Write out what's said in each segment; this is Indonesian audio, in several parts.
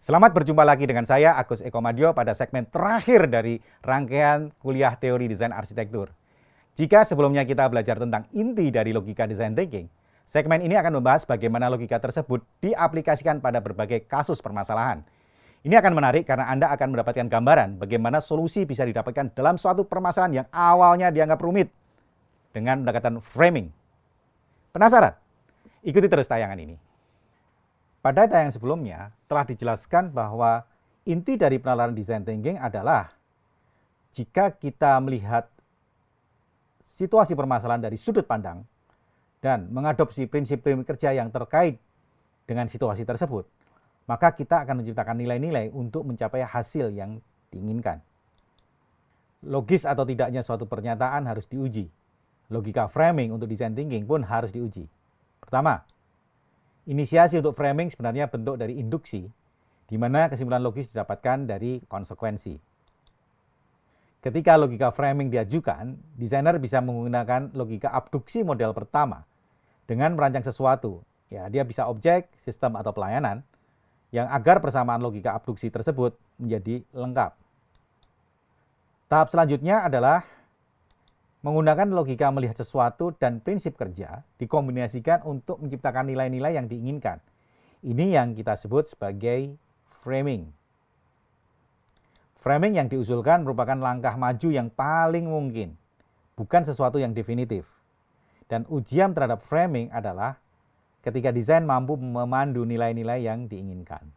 Selamat berjumpa lagi dengan saya, Agus Eko Madyo, pada segmen terakhir dari rangkaian kuliah teori desain arsitektur. Jika sebelumnya kita belajar tentang inti dari logika design thinking, segmen ini akan membahas bagaimana logika tersebut diaplikasikan pada berbagai kasus permasalahan. Ini akan menarik karena Anda akan mendapatkan gambaran bagaimana solusi bisa didapatkan dalam suatu permasalahan yang awalnya dianggap rumit dengan pendekatan framing. Penasaran? Ikuti terus tayangan ini. Pada tayangan sebelumnya telah dijelaskan bahwa inti dari penalaran design thinking adalah jika kita melihat situasi permasalahan dari sudut pandang dan mengadopsi prinsip-prinsip kerja yang terkait dengan situasi tersebut, maka kita akan menciptakan nilai-nilai untuk mencapai hasil yang diinginkan. Logis atau tidaknya suatu pernyataan harus diuji. Logika framing untuk design thinking pun harus diuji. Pertama, inisiasi untuk framing sebenarnya bentuk dari induksi, di mana kesimpulan logis didapatkan dari konsekuensi. Ketika logika framing diajukan, desainer bisa menggunakan logika abduksi model pertama dengan merancang sesuatu. Ya, dia bisa objek, sistem, atau pelayanan yang agar persamaan logika abduksi tersebut menjadi lengkap. Tahap selanjutnya adalah menggunakan logika melihat sesuatu dan prinsip kerja dikombinasikan untuk menciptakan nilai-nilai yang diinginkan. Ini yang kita sebut sebagai framing. Framing yang diusulkan merupakan langkah maju yang paling mungkin, bukan sesuatu yang definitif. Dan ujian terhadap framing adalah ketika desain mampu memandu nilai-nilai yang diinginkan.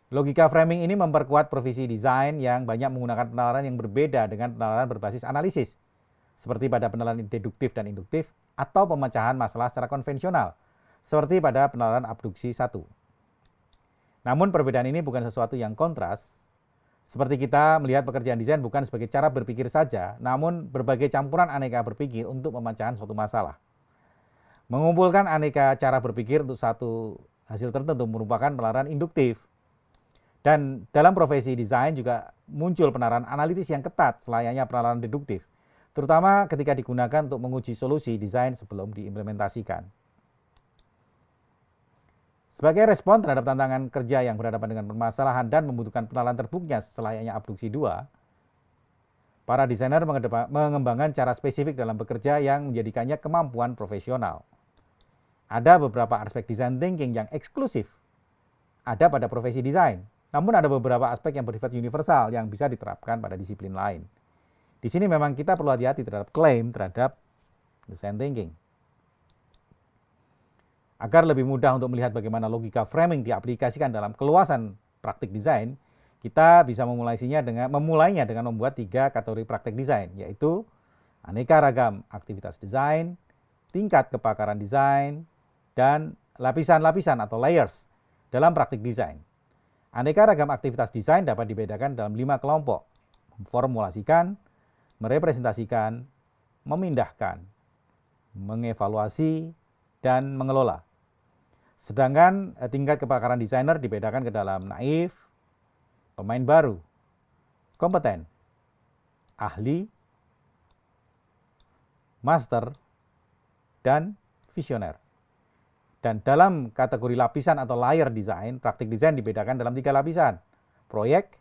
Logika framing ini memperkuat profesi desain yang banyak menggunakan penalaran yang berbeda dengan penalaran berbasis analisis, seperti pada penalaran deduktif dan induktif, atau pemecahan masalah secara konvensional, seperti pada penalaran abduksi 1. Namun perbedaan ini bukan sesuatu yang kontras, seperti kita melihat pekerjaan desain bukan sebagai cara berpikir saja, namun berbagai campuran aneka berpikir untuk pemecahan suatu masalah. Mengumpulkan aneka cara berpikir untuk satu hasil tertentu merupakan penalaran induktif. Dan dalam profesi desain juga muncul penalaran analitis yang ketat selayaknya penalaran deduktif, terutama ketika digunakan untuk menguji solusi desain sebelum diimplementasikan. Sebagai respon terhadap tantangan kerja yang berhadapan dengan permasalahan dan membutuhkan penalaran terbuknya selayaknya abduksi 2, para desainer mengembangkan cara spesifik dalam bekerja yang menjadikannya kemampuan profesional. Ada beberapa aspek design thinking yang eksklusif ada pada profesi desain. Namun ada beberapa aspek yang bersifat universal yang bisa diterapkan pada disiplin lain. Di sini memang kita perlu hati-hati terhadap klaim terhadap design thinking. Agar lebih mudah untuk melihat bagaimana logika framing diaplikasikan dalam keluasan praktik desain, kita bisa memulainya dengan membuat 3 kategori praktik desain, yaitu aneka ragam aktivitas desain, tingkat kepakaran desain, dan lapisan-lapisan atau layers dalam praktik desain. Aneka ragam aktivitas desain dapat dibedakan dalam 5 kelompok: memformulasikan, merepresentasikan, memindahkan, mengevaluasi, dan mengelola. Sedangkan tingkat kepakaran desainer dibedakan ke dalam naif, pemain baru, kompeten, ahli, master, dan visioner. Dan dalam kategori lapisan atau layer desain, praktik desain dibedakan dalam 3 lapisan: proyek,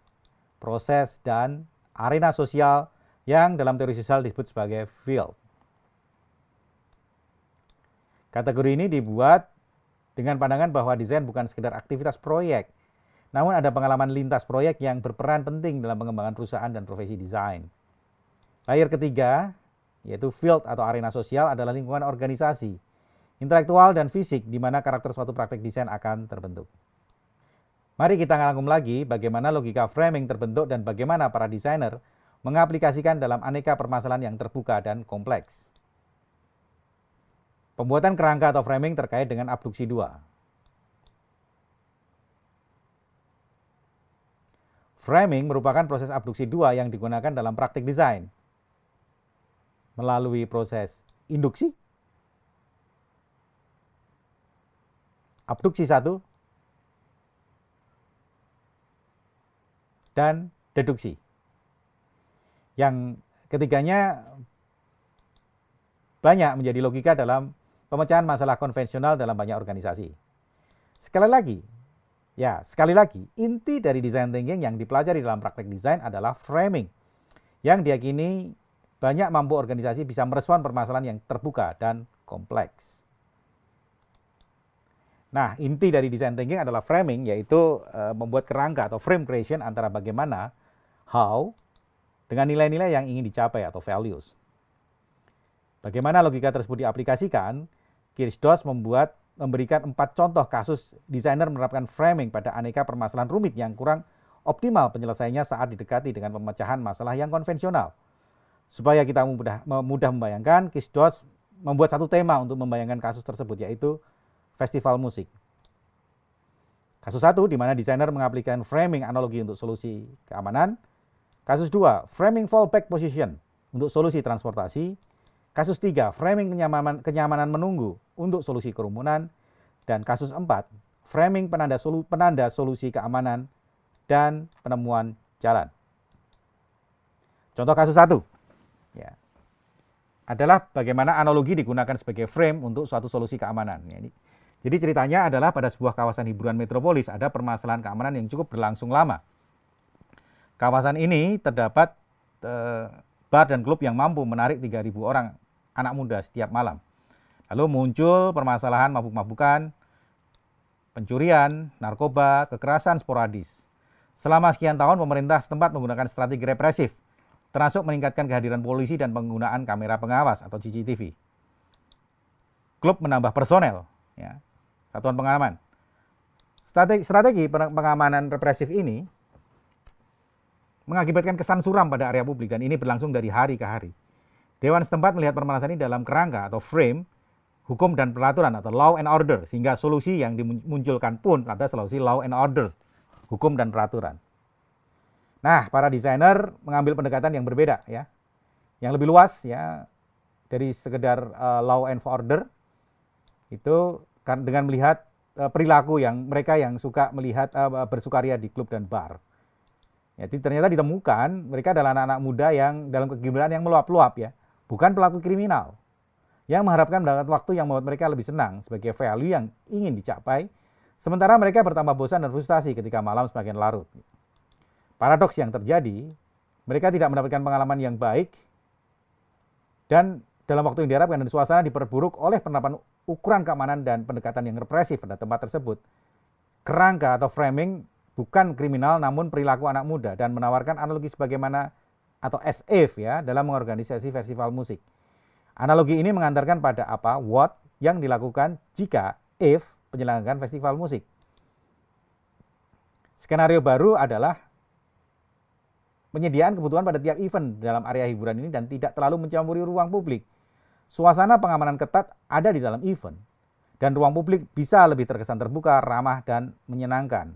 proses, dan arena sosial yang dalam teori sosial disebut sebagai field. Kategori ini dibuat dengan pandangan bahwa desain bukan sekedar aktivitas proyek, namun ada pengalaman lintas proyek yang berperan penting dalam pengembangan perusahaan dan profesi desain. Layer ketiga, yaitu field atau arena sosial, adalah lingkungan organisasi, intelektual, dan fisik di mana karakter suatu praktik desain akan terbentuk. Mari kita rangkum lagi bagaimana logika framing terbentuk dan bagaimana para desainer mengaplikasikan dalam aneka permasalahan yang terbuka dan kompleks. Pembuatan kerangka atau framing terkait dengan abduksi 2. Framing merupakan proses abduksi 2 yang digunakan dalam praktik desain melalui proses induksi, abduksi 1, dan deduksi. Yang ketiganya banyak menjadi logika dalam pemecahan masalah konvensional dalam banyak organisasi. Sekali lagi, inti dari design thinking yang dipelajari dalam praktek desain adalah framing, yang diyakini banyak mampu organisasi bisa merespon permasalahan yang terbuka dan kompleks. Nah, inti dari design thinking adalah framing, yaitu membuat kerangka atau frame creation antara bagaimana, how, dengan nilai-nilai yang ingin dicapai atau values. Bagaimana logika tersebut diaplikasikan? Kirsdos memberikan 4 contoh kasus desainer menerapkan framing pada aneka permasalahan rumit yang kurang optimal penyelesaiannya saat didekati dengan pemecahan masalah yang konvensional. Supaya kita mudah membayangkan, Kirsdos membuat satu tema untuk membayangkan kasus tersebut, yaitu festival musik. Kasus 1, di mana desainer mengaplikasikan framing analogi untuk solusi keamanan. Kasus 2, framing fallback position untuk solusi transportasi. Kasus 3, framing kenyamanan menunggu untuk solusi kerumunan. Dan kasus 4, framing penanda solusi keamanan dan penemuan jalan. Contoh kasus 1 ya, adalah bagaimana analogi digunakan sebagai frame untuk suatu solusi keamanan. Jadi ceritanya adalah pada sebuah kawasan hiburan metropolis ada permasalahan keamanan yang cukup berlangsung lama. Kawasan ini terdapat bar dan klub yang mampu menarik 3.000 orang anak muda setiap malam. Lalu muncul permasalahan mabuk-mabukan, pencurian, narkoba, kekerasan sporadis. Selama sekian tahun pemerintah setempat menggunakan strategi represif, termasuk meningkatkan kehadiran polisi dan penggunaan kamera pengawas atau CCTV. Klub menambah personel, ya, satuan pengaman. Strategi pengamanan represif ini mengakibatkan kesan suram pada area publik dan ini berlangsung dari hari ke hari. Dewan setempat melihat permasalahan ini dalam kerangka atau frame hukum dan peraturan atau law and order, sehingga solusi yang dimunculkan pun ada solusi law and order, hukum dan peraturan. Nah, para desainer mengambil pendekatan yang berbeda, ya, yang lebih luas, ya, dari sekedar law and order itu dengan melihat perilaku yang mereka yang suka melihat bersukaria di klub dan bar. Ya, ternyata ditemukan mereka adalah anak-anak muda yang dalam kegembiraan yang meluap-luap, ya, bukan pelaku kriminal, yang mengharapkan mendapat waktu yang membuat mereka lebih senang sebagai value yang ingin dicapai, sementara mereka bertambah bosan dan frustasi ketika malam semakin larut. Paradoks yang terjadi, mereka tidak mendapatkan pengalaman yang baik dan dalam waktu yang diharapkan, dan suasana diperburuk oleh penerapan ukuran keamanan dan pendekatan yang represif pada tempat tersebut. Kerangka atau framing bukan kriminal namun perilaku anak muda dan menawarkan analogi sebagaimana atau as if, ya, dalam mengorganisasi festival musik. Analogi ini mengantarkan pada what yang dilakukan jika if penyelenggaraan festival musik. Skenario baru adalah penyediaan kebutuhan pada tiap event dalam area hiburan ini dan tidak terlalu mencampuri ruang publik. Suasana pengamanan ketat ada di dalam event dan ruang publik bisa lebih terkesan terbuka, ramah, dan menyenangkan.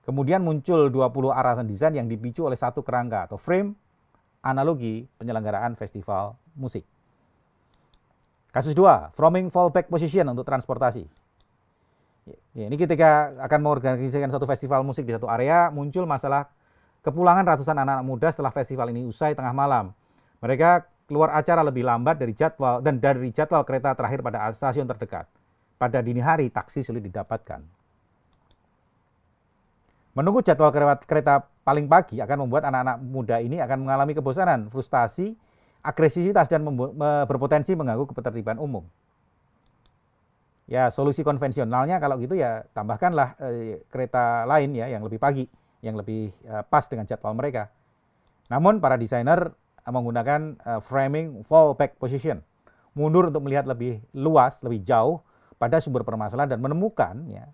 Kemudian muncul 20 arahan desain yang dipicu oleh satu kerangka atau frame analogi penyelenggaraan festival musik. Kasus 2, framing fallback position untuk transportasi. Ya, ini ketika akan mengorganisasikan satu festival musik di satu area, muncul masalah kepulangan ratusan anak-anak muda setelah festival ini usai tengah malam. Mereka keluar acara lebih lambat dari jadwal dan dari jadwal kereta terakhir pada stasiun terdekat. Pada dini hari, taksi sulit didapatkan. Menunggu jadwal kereta paling pagi akan membuat anak-anak muda ini akan mengalami kebosanan, frustasi, agresivitas, dan berpotensi mengganggu ketertiban umum. Ya, solusi konvensionalnya kalau gitu ya tambahkanlah kereta lain, ya, yang lebih pagi, yang lebih pas dengan jadwal mereka. Namun para desainer menggunakan framing fallback position, mundur untuk melihat lebih luas, lebih jauh pada sumber permasalahan dan menemukan, ya,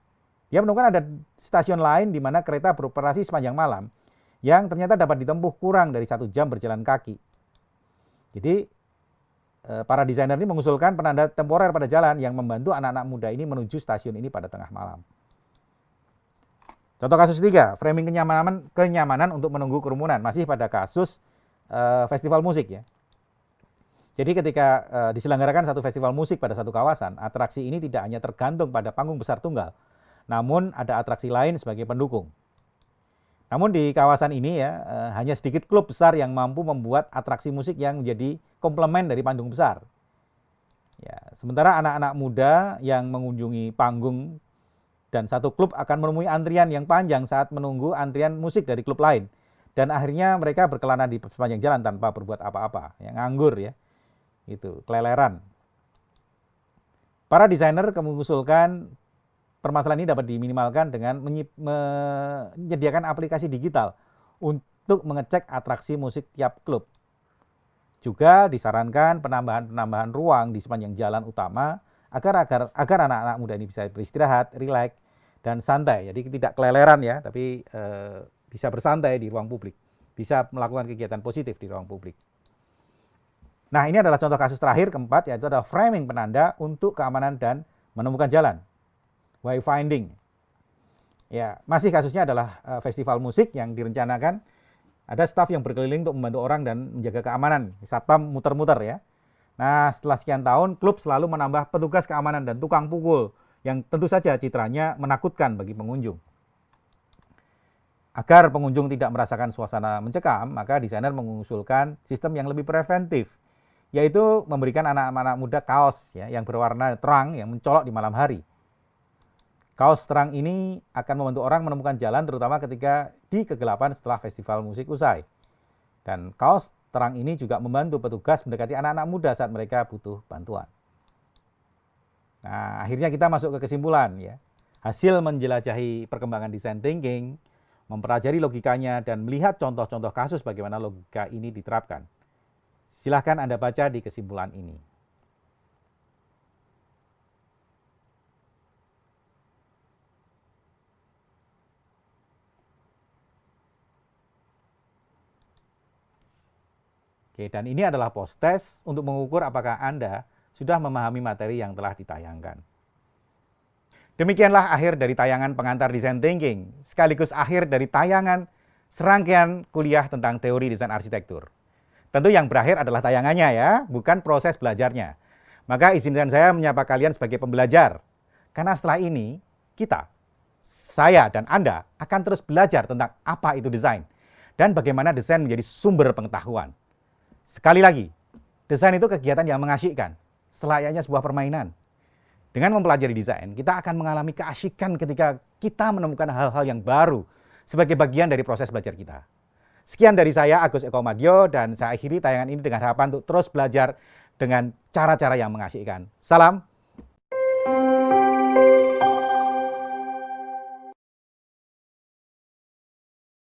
dia menemukan ada stasiun lain di mana kereta beroperasi sepanjang malam yang ternyata dapat ditempuh kurang dari 1 jam berjalan kaki. Jadi para desainer ini mengusulkan penanda temporer pada jalan yang membantu anak-anak muda ini menuju stasiun ini pada tengah malam. Contoh kasus 3, framing kenyamanan untuk menunggu kerumunan, masih pada kasus festival musik, ya. Jadi ketika diselenggarakan satu festival musik pada satu kawasan, atraksi ini tidak hanya tergantung pada panggung besar tunggal, namun ada atraksi lain sebagai pendukung. Namun di kawasan ini, ya, hanya sedikit klub besar yang mampu membuat atraksi musik yang menjadi komplement dari panggung besar. Ya, sementara anak-anak muda yang mengunjungi panggung dan satu klub akan menemui antrian yang panjang saat menunggu antrian musik dari klub lain. Dan akhirnya mereka berkelana di sepanjang jalan tanpa berbuat apa-apa, yang nganggur ya. Itu, keleleran. Para desainer mengusulkan permasalahan ini dapat diminimalkan dengan menyediakan aplikasi digital untuk mengecek atraksi musik tiap klub. Juga disarankan penambahan ruang di sepanjang jalan utama agar anak-anak muda ini bisa beristirahat, rileks, dan santai. Jadi tidak keleleran ya, tapi bisa bersantai di ruang publik, bisa melakukan kegiatan positif di ruang publik. Nah, ini adalah contoh kasus terakhir keempat, yaitu adalah framing penanda untuk keamanan dan menemukan jalan, wayfinding. Ya, masih kasusnya adalah festival musik yang direncanakan. Ada staf yang berkeliling untuk membantu orang dan menjaga keamanan. Satpam muter-muter ya. Nah, setelah sekian tahun, klub selalu menambah petugas keamanan dan tukang pukul yang tentu saja citranya menakutkan bagi pengunjung. Agar pengunjung tidak merasakan suasana mencekam, maka desainer mengusulkan sistem yang lebih preventif, yaitu memberikan anak-anak muda kaos ya, yang berwarna terang yang mencolok di malam hari. Kaos terang ini akan membantu orang menemukan jalan terutama ketika di kegelapan setelah festival musik usai. Dan kaos terang ini juga membantu petugas mendekati anak-anak muda saat mereka butuh bantuan. Nah, akhirnya kita masuk ke kesimpulan ya. Hasil menjelajahi perkembangan design thinking, mempelajari logikanya dan melihat contoh-contoh kasus bagaimana logika ini diterapkan. Silahkan Anda baca di kesimpulan ini. Oke, dan ini adalah post test untuk mengukur apakah Anda sudah memahami materi yang telah ditayangkan. Demikianlah akhir dari tayangan pengantar Design Thinking, sekaligus akhir dari tayangan serangkaian kuliah tentang teori desain arsitektur. Tentu yang berakhir adalah tayangannya ya, bukan proses belajarnya. Maka izinkan saya menyapa kalian sebagai pembelajar. Karena setelah ini, saya dan Anda akan terus belajar tentang apa itu desain dan bagaimana desain menjadi sumber pengetahuan. Sekali lagi, desain itu kegiatan yang mengasyikkan, selayaknya sebuah permainan. Dengan mempelajari desain, kita akan mengalami keasyikan ketika kita menemukan hal-hal yang baru sebagai bagian dari proses belajar kita. Sekian dari saya, Agus Eko Madyo, dan saya akhiri tayangan ini dengan harapan untuk terus belajar dengan cara-cara yang mengasyikkan. Salam.